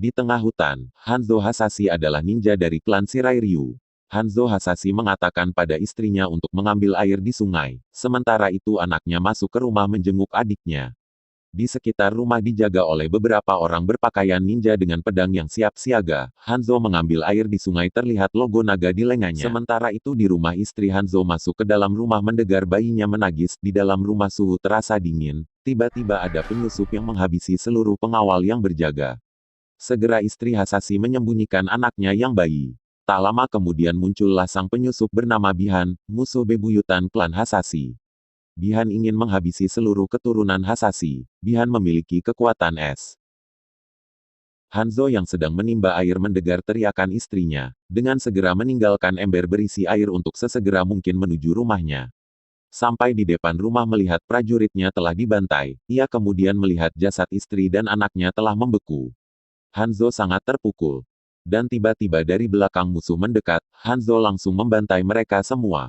Di tengah hutan, Hanzo Hasashi adalah ninja dari klan Shirai Ryu. Hanzo Hasashi mengatakan pada istrinya untuk mengambil air di sungai. Sementara itu anaknya masuk ke rumah menjenguk adiknya. Di sekitar rumah dijaga oleh beberapa orang berpakaian ninja dengan pedang yang siap siaga. Hanzo mengambil air di sungai, terlihat logo naga di lengannya. Sementara itu di rumah istri Hanzo masuk ke dalam rumah mendengar bayinya menangis. Di dalam rumah suhu terasa dingin. Tiba-tiba ada penyusup yang menghabisi seluruh pengawal yang berjaga. Segera istri Hasashi menyembunyikan anaknya yang bayi. Tak lama kemudian muncullah sang penyusup bernama Bihan, musuh bebuyutan klan Hasashi. Bihan ingin menghabisi seluruh keturunan Hasashi. Bihan memiliki kekuatan es. Hanzo yang sedang menimba air mendengar teriakan istrinya. Dengan segera meninggalkan ember berisi air untuk sesegera mungkin menuju rumahnya. Sampai di depan rumah melihat prajuritnya telah dibantai. Ia kemudian melihat jasad istri dan anaknya telah membeku. Hanzo sangat terpukul. Dan tiba-tiba dari belakang musuh mendekat, Hanzo langsung membantai mereka semua.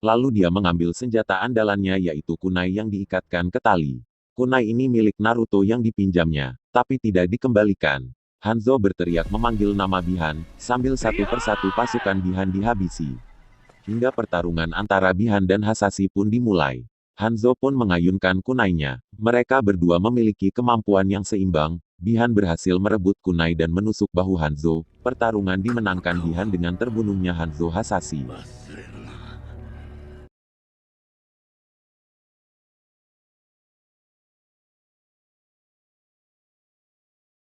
Lalu dia mengambil senjata andalannya yaitu kunai yang diikatkan ke tali. Kunai ini milik Naruto yang dipinjamnya, tapi tidak dikembalikan. Hanzo berteriak memanggil nama Bihan, sambil satu persatu pasukan Bihan dihabisi. Hingga pertarungan antara Bihan dan Hasashi pun dimulai. Hanzo pun mengayunkan kunainya. Mereka berdua memiliki kemampuan yang seimbang. Bihan berhasil merebut kunai dan menusuk bahu Hanzo. Pertarungan dimenangkan Bihan dengan terbunuhnya Hanzo Hasashi.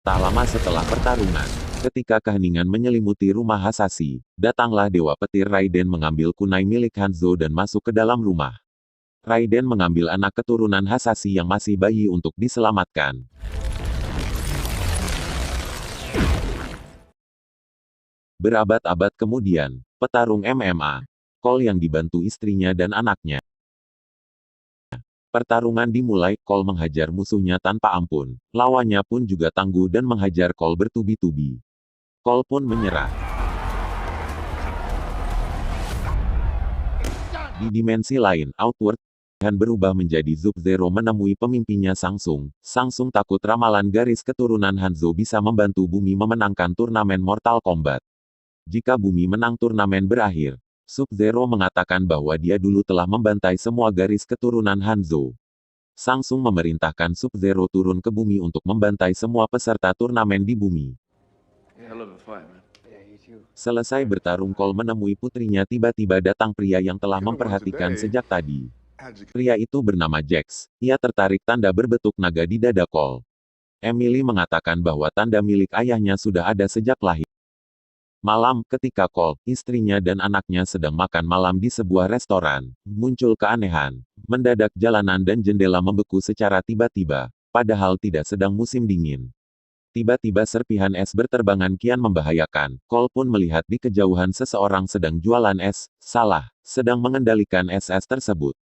Tak lama setelah pertarungan, ketika keheningan menyelimuti rumah Hasashi, datanglah Dewa Petir Raiden mengambil kunai milik Hanzo dan masuk ke dalam rumah. Raiden mengambil anak keturunan Hasashi yang masih bayi untuk diselamatkan. Berabad-abad kemudian, petarung MMA, Cole yang dibantu istrinya dan anaknya. Pertarungan dimulai, Cole menghajar musuhnya tanpa ampun. Lawannya pun juga tangguh dan menghajar Cole bertubi-tubi. Cole pun menyerah. Di dimensi lain, Outward, Bihan berubah menjadi Sub-Zero menemui pemimpinnya Samsung. Samsung takut ramalan garis keturunan Hanzo bisa membantu bumi memenangkan turnamen Mortal Kombat. Jika bumi menang turnamen berakhir, Sub-Zero mengatakan bahwa dia dulu telah membantai semua garis keturunan Hanzo. Samsung memerintahkan Sub-Zero turun ke bumi untuk membantai semua peserta turnamen di bumi. Selesai bertarung, Cole menemui putrinya. Tiba-tiba datang pria yang telah memperhatikan sejak tadi. Pria itu bernama Jax. Ia tertarik tanda berbentuk naga di dada Cole. Emily mengatakan bahwa tanda milik ayahnya sudah ada sejak lahir. Malam, ketika Cole, istrinya dan anaknya sedang makan malam di sebuah restoran, muncul keanehan. Mendadak jalanan dan jendela membeku secara tiba-tiba, padahal tidak sedang musim dingin. Tiba-tiba serpihan es berterbangan kian membahayakan. Cole pun melihat di kejauhan seseorang sedang jualan es, sedang mengendalikan es-es tersebut.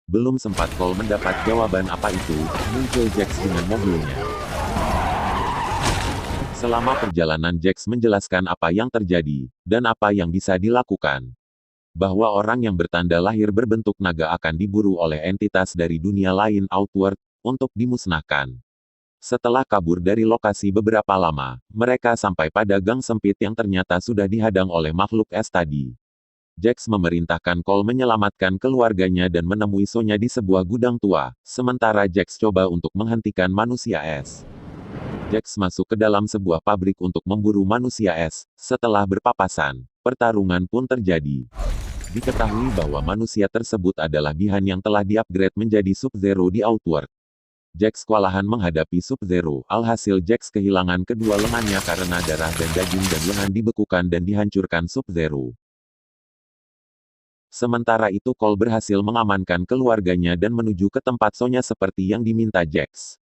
Belum sempat Cole mendapat jawaban apa itu, muncul Jax dengan mobilnya. Selama perjalanan Jax menjelaskan apa yang terjadi, dan apa yang bisa dilakukan. Bahwa orang yang bertanda lahir berbentuk naga akan diburu oleh entitas dari dunia lain Outward, untuk dimusnahkan. Setelah kabur dari lokasi beberapa lama, mereka sampai pada gang sempit yang ternyata sudah dihadang oleh makhluk es tadi. Jax memerintahkan Cole menyelamatkan keluarganya dan menemui Sonya di sebuah gudang tua, sementara Jax coba untuk menghentikan manusia es. Jax masuk ke dalam sebuah pabrik untuk memburu manusia es. Setelah berpapasan, pertarungan pun terjadi. Diketahui bahwa manusia tersebut adalah Bihan yang telah di-upgrade menjadi Sub-Zero di Outward. Jax kewalahan menghadapi Sub-Zero. Alhasil Jax kehilangan kedua lengannya karena darah dan daging dan lengan dibekukan dan dihancurkan Sub-Zero. Sementara itu Cole berhasil mengamankan keluarganya dan menuju ke tempat Sonya seperti yang diminta Jax.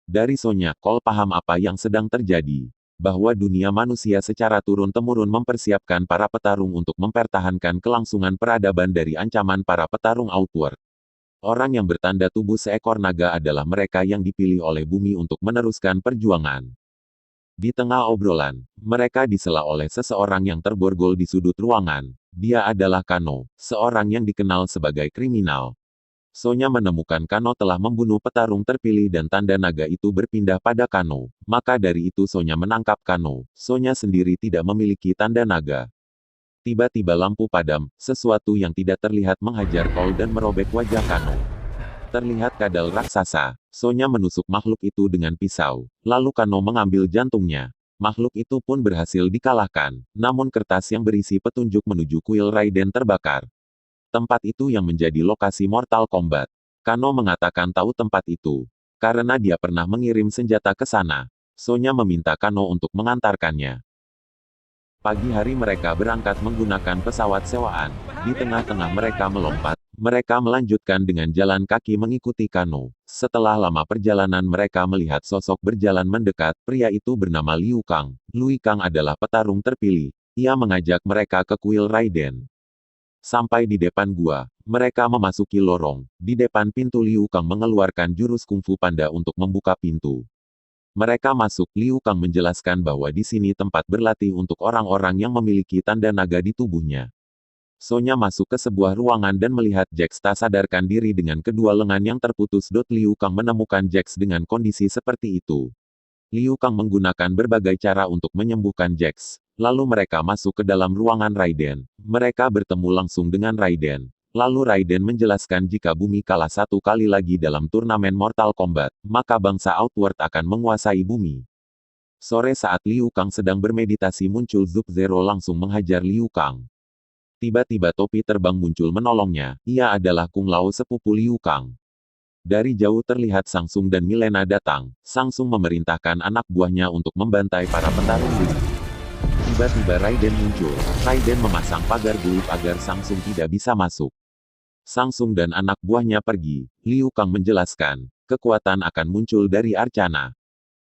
Dari Sonya, Cole paham apa yang sedang terjadi. Bahwa dunia manusia secara turun-temurun mempersiapkan para petarung untuk mempertahankan kelangsungan peradaban dari ancaman para petarung Outward. Orang yang bertanda tubuh seekor naga adalah mereka yang dipilih oleh bumi untuk meneruskan perjuangan. Di tengah obrolan, mereka disela oleh seseorang yang terborgol di sudut ruangan. Dia adalah Kano, seorang yang dikenal sebagai kriminal. Sonya menemukan Kano telah membunuh petarung terpilih dan tanda naga itu berpindah pada Kano. Maka dari itu Sonya menangkap Kano. Sonya sendiri tidak memiliki tanda naga. Tiba-tiba lampu padam, sesuatu yang tidak terlihat menghajar Cole dan merobek wajah Kano. Terlihat kadal raksasa. Sonya menusuk makhluk itu dengan pisau. Lalu Kano mengambil jantungnya. Makhluk itu pun berhasil dikalahkan. Namun kertas yang berisi petunjuk menuju kuil Raiden terbakar. Tempat itu yang menjadi lokasi Mortal Kombat. Kano mengatakan tahu tempat itu. Karena dia pernah mengirim senjata ke sana. Sonya meminta Kano untuk mengantarkannya. Pagi hari mereka berangkat menggunakan pesawat sewaan. Di tengah-tengah mereka melompat. Mereka melanjutkan dengan jalan kaki mengikuti Kano. Setelah lama perjalanan mereka melihat sosok berjalan mendekat. Pria itu bernama Liu Kang. Liu Kang adalah petarung terpilih. Ia mengajak mereka ke kuil Raiden. Sampai di depan gua, mereka memasuki lorong. Di depan pintu Liu Kang mengeluarkan jurus kungfu panda untuk membuka pintu. Mereka masuk. Liu Kang menjelaskan bahwa di sini tempat berlatih untuk orang-orang yang memiliki tanda naga di tubuhnya. Sonya masuk ke sebuah ruangan dan melihat Jax tak sadarkan diri dengan kedua lengan yang terputus. Liu Kang menemukan Jax dengan kondisi seperti itu. Liu Kang menggunakan berbagai cara untuk menyembuhkan Jax. Lalu mereka masuk ke dalam ruangan Raiden. Mereka bertemu langsung dengan Raiden. Lalu Raiden menjelaskan jika bumi kalah satu kali lagi dalam turnamen Mortal Kombat, maka bangsa Outworld akan menguasai bumi. Sore saat Liu Kang sedang bermeditasi muncul Sub-Zero langsung menghajar Liu Kang. Tiba-tiba topi terbang muncul menolongnya. Ia adalah Kung Lao sepupu Liu Kang. Dari jauh terlihat Samsung dan Milena datang. Samsung memerintahkan anak buahnya untuk membantai para petarung bumi. Tiba-tiba Raiden muncul. Raiden memasang pagar goib agar Samsung tidak bisa masuk. Samsung dan anak buahnya pergi. Liu Kang menjelaskan, kekuatan akan muncul dari Arcana.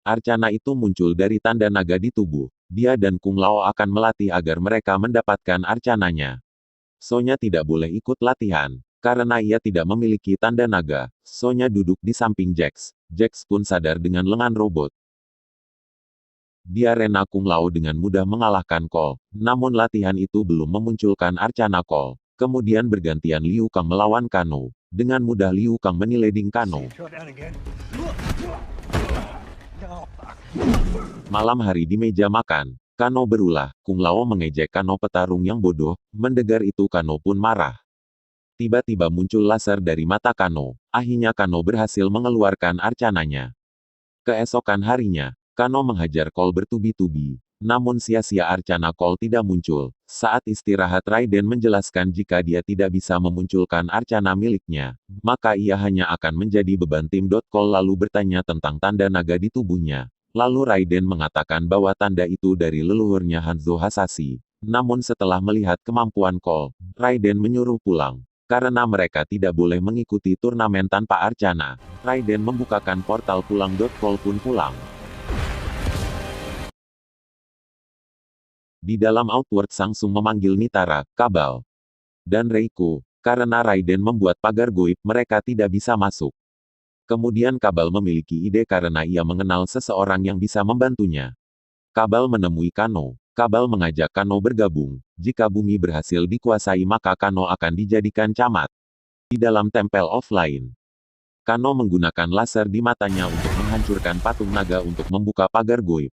Arcana itu muncul dari tanda naga di tubuh. Dia dan Kung Lao akan melatih agar mereka mendapatkan arcananya. Sonya tidak boleh ikut latihan. Karena ia tidak memiliki tanda naga, Sonya duduk di samping Jax. Jax pun sadar dengan lengan robot. Di arena Kung Lao dengan mudah mengalahkan Cole. Namun latihan itu belum memunculkan arcana Cole. Kemudian bergantian Liu Kang melawan Kano. Dengan mudah Liu Kang menileding Kano. Malam hari di meja makan, Kano berulah. Kung Lao mengejek Kano petarung yang bodoh. Mendengar itu Kano pun marah. Tiba-tiba muncul laser dari mata Kano. Akhirnya Kano berhasil mengeluarkan arcananya. Keesokan harinya, Kano menghajar Cole bertubi-tubi. Namun sia-sia arcana Cole tidak muncul. Saat istirahat Raiden menjelaskan jika dia tidak bisa memunculkan arcana miliknya, maka ia hanya akan menjadi beban tim. Cole lalu bertanya tentang tanda naga di tubuhnya. Lalu Raiden mengatakan bahwa tanda itu dari leluhurnya Hanzo Hasashi. Namun setelah melihat kemampuan Cole, Raiden menyuruh pulang. Karena mereka tidak boleh mengikuti turnamen tanpa arcana, Raiden membukakan portal pulang. Cole pun pulang. Di dalam Outworld Samsung memanggil Nitara, Kabal, dan Reiko. Karena Raiden membuat pagar goib, mereka tidak bisa masuk. Kemudian Kabal memiliki ide karena ia mengenal seseorang yang bisa membantunya. Kabal menemui Kano. Kabal mengajak Kano bergabung. Jika bumi berhasil dikuasai maka Kano akan dijadikan camat. Di dalam Temple of Line, Kano menggunakan laser di matanya untuk menghancurkan patung naga untuk membuka pagar goib.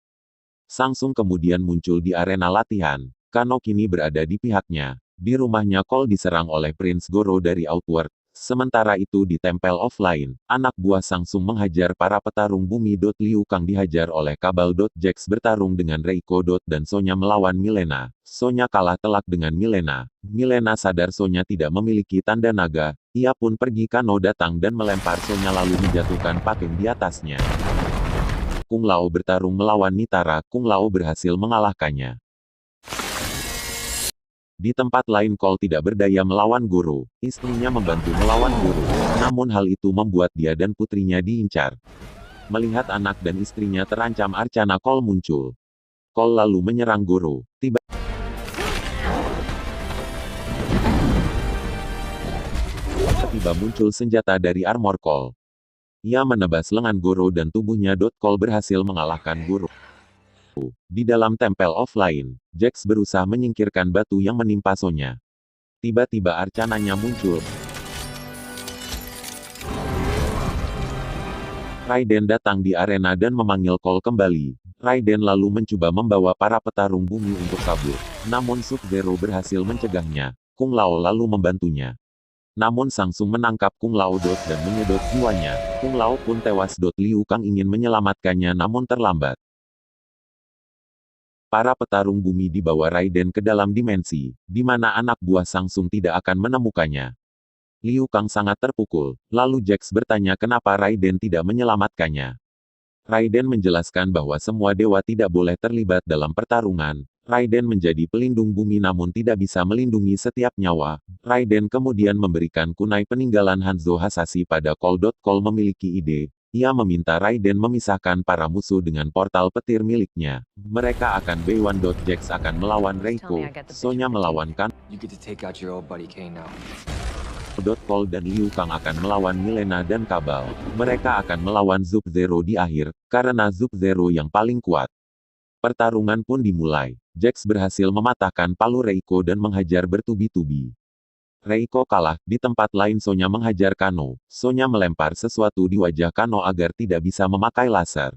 Samsung kemudian muncul di arena latihan. Kano kini berada di pihaknya. Di rumahnya Cole diserang oleh Prince Goro dari Outworld. Sementara itu di Temple of Line, anak buah Samsung menghajar para petarung bumi. Liu Kang dihajar oleh Kabal. Jax bertarung dengan Reiko. Dan Sonya melawan Milena. Sonya kalah telak dengan Milena. Milena sadar Sonya tidak memiliki tanda naga. Ia pun pergi. Kano datang dan melempar Sonya lalu menjatuhkan patung di atasnya. Kung Lao bertarung melawan Nitara. Kung Lao berhasil mengalahkannya. Di tempat lain Cole tidak berdaya melawan Goro. Istrinya membantu melawan Goro. Namun hal itu membuat dia dan putrinya diincar. Melihat anak dan istrinya terancam arcana Cole muncul. Cole lalu menyerang Goro. Tiba-tiba muncul senjata dari armor Cole. Ia menebas lengan Goro dan tubuhnya. Cole berhasil mengalahkan Goro. Di dalam Temple of Line, Jax berusaha menyingkirkan batu yang menimpa Sonya. Tiba-tiba arcananya muncul. Raiden datang di arena dan memanggil Cole kembali. Raiden lalu mencoba membawa para petarung bumi untuk kabur. Namun Sub-Zero berhasil mencegahnya. Kung Lao lalu membantunya. Namun Samsung menangkap Kung Lao dan menyedot jiwanya. Kung Lao pun tewas. Liu Kang ingin menyelamatkannya namun terlambat. Para petarung bumi dibawa Raiden ke dalam dimensi, di mana anak buah Samsung tidak akan menemukannya. Liu Kang sangat terpukul, lalu Jax bertanya kenapa Raiden tidak menyelamatkannya. Raiden menjelaskan bahwa semua dewa tidak boleh terlibat dalam pertarungan. Raiden menjadi pelindung bumi namun tidak bisa melindungi setiap nyawa. Raiden kemudian memberikan kunai peninggalan Hanzo Hasashi pada Cole. Cole memiliki ide. Ia meminta Raiden memisahkan para musuh dengan portal petir miliknya. Mereka akan B1. Jax akan melawan Reiko. Sonya melawan Kan. Cole dan Liu Kang akan melawan Milena dan Kabal. Mereka akan melawan Sub-Zero di akhir, karena Sub-Zero yang paling kuat. Pertarungan pun dimulai. Jax berhasil mematahkan palu Reiko dan menghajar bertubi-tubi. Reiko kalah, di tempat lain Sonya menghajar Kano. Sonya melempar sesuatu di wajah Kano agar tidak bisa memakai laser.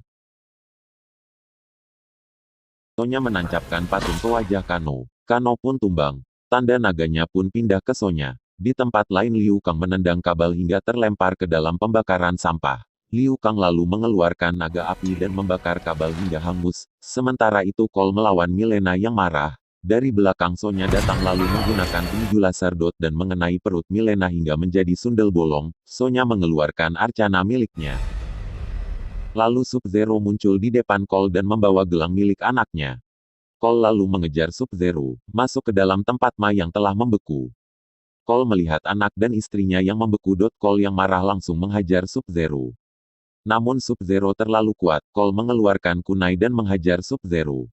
Sonya menancapkan patung ke wajah Kano. Kano pun tumbang. Tanda naganya pun pindah ke Sonya. Di tempat lain Liu Kang menendang Kabal hingga terlempar ke dalam pembakaran sampah. Liu Kang lalu mengeluarkan naga api dan membakar Kabal hingga hangus. Sementara itu Cole melawan Milena yang marah. Dari belakang Sonya datang lalu menggunakan tinju laser dan mengenai perut Milena hingga menjadi sundel bolong. Sonya mengeluarkan arcana miliknya. Lalu Sub-Zero muncul di depan Cole dan membawa gelang milik anaknya. Cole lalu mengejar Sub-Zero, masuk ke dalam tempat Ma yang telah membeku. Cole melihat anak dan istrinya yang membeku. Cole yang marah langsung menghajar Sub-Zero. Namun Sub-Zero terlalu kuat. Cole mengeluarkan kunai dan menghajar Sub-Zero.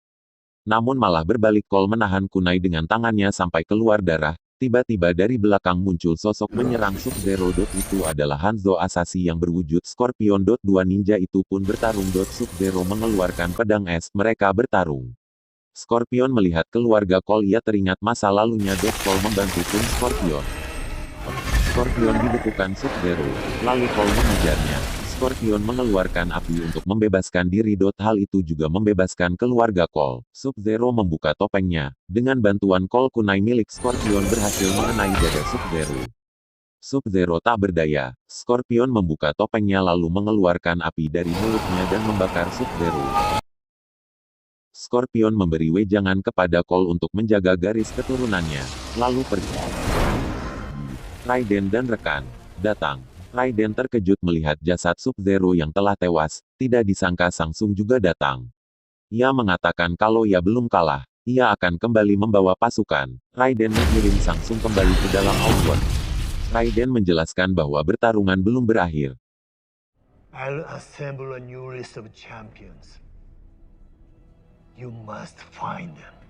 Namun malah berbalik. Cole menahan kunai dengan tangannya sampai keluar darah. Tiba-tiba dari belakang muncul sosok menyerang Sub-Zero. Itu adalah Hanzo Hasashi yang berwujud Scorpion. Dua ninja itu pun bertarung. Sub-Zero mengeluarkan pedang es. Mereka bertarung. Scorpion melihat keluarga Cole. Ia teringat masa lalunya. Cole membantu tim Scorpion. Scorpion dibekukan Sub-Zero. Lalu Cole mengejarnya. Scorpion mengeluarkan api untuk membebaskan diri. Hal itu juga membebaskan keluarga Cole. Sub-Zero membuka topengnya. Dengan bantuan Cole, kunai milik Scorpion berhasil mengenai dada Sub-Zero. Sub-Zero tak berdaya. Scorpion membuka topengnya lalu mengeluarkan api dari mulutnya dan membakar Sub-Zero. Scorpion memberi wejangan kepada Cole untuk menjaga garis keturunannya, lalu pergi. Raiden dan rekan datang. Raiden terkejut melihat jasad Sub-Zero yang telah tewas. Tidak disangka Samsung juga datang. Ia mengatakan kalau ia belum kalah, ia akan kembali membawa pasukan. Raiden mengirim Samsung kembali ke dalam Outworld. Raiden menjelaskan bahwa pertarungan belum berakhir. I'll assemble a new list of champions. You must find them.